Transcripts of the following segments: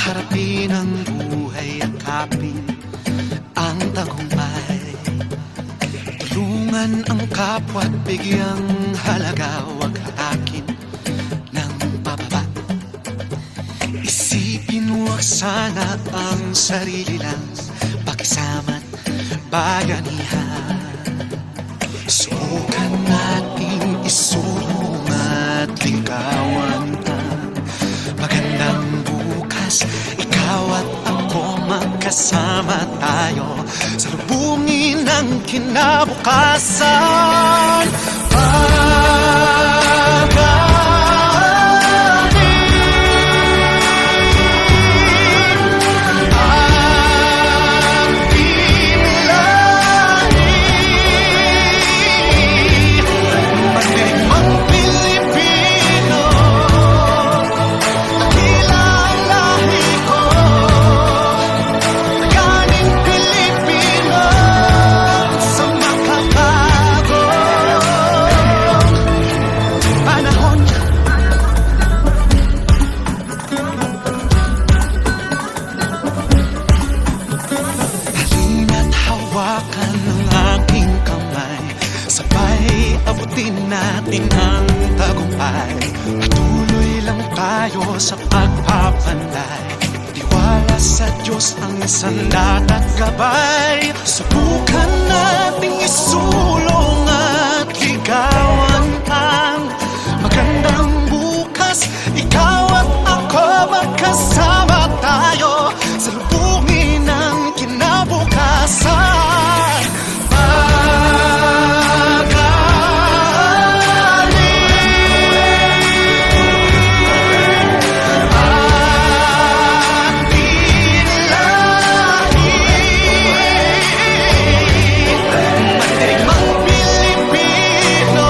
Harapin ang buhay, yakapin ang tagumpay. Tulungan ang kapwa't bigyang halaga, wag hatakin ng pababa. Isipin wag sana ang sarili lang, pakisama't bayanihan. Subukan nating isulong at ligawan ang magandang bukas. Ikaw at ako magkasama tayo, salubungin ang kinabukasan. Hawakan ng aking kamay, sabay abutin natin ang tagumpay. Patuloy lang tayo sa pagpapanday, tiwala sa Diyos ang sandat at gabay. Subukan nating isulong at ligawan ang magandang bukas. Ikaw at ako magkasama tayo, salubungin ang kinabukasan. Pilipino,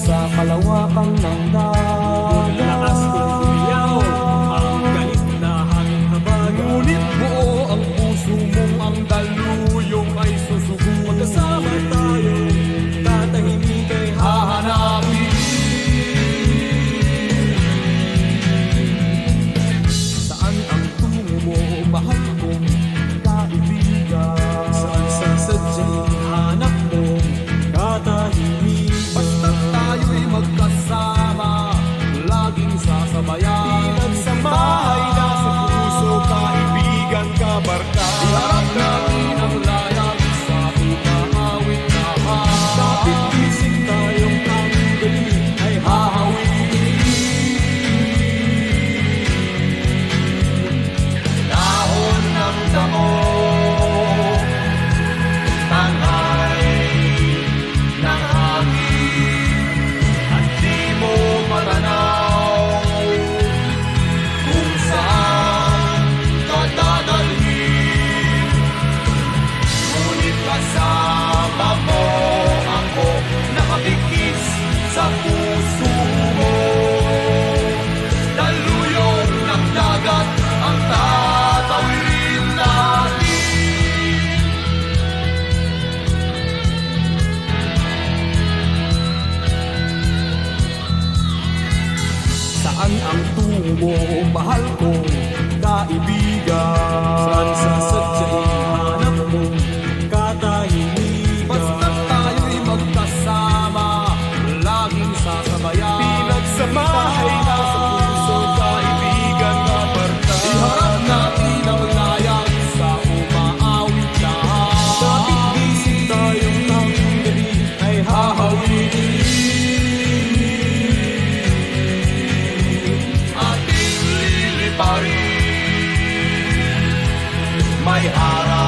sa kalawakan ng dagat. Lakas kong umiyaw ang galit na hangin habagat. Ngunit buo ang puso mong ang daluyong ay susugo. Magkasama tayo, tatahimik ay Hahanapin saan ang tungo mo, mahal kong kaibigan. saan sa sadyang hanap mo katahimikan. Basta't tayo'y magkasama, laging sasabayan. Pinagsamahay na sa puso, kaibigan, kabarka. Iharap natin ang layag sa umaawit na Kapit isip tayong ang galing ay hahawin. Dahon ng damo, tanghay ng hangin, at di mo matanaw kung saan ka dadalhin. Ngunit kasama mo ako, nakabigis sa puso mo. Daluyong ng dagat ang tatawirin natin. Saan ang tungo mo, mahal kong kaibigan? Saan sa sadyang hanap mo katahimikan. Basta't tayo'y magkasama, laging sasabayan. Pinagsamahay na sa puso, kaibigan, kabarka. Iharap natin ang layag sa umaawit na Kapit isip tayong ang galing ay hahawin. ating liliparin. May harap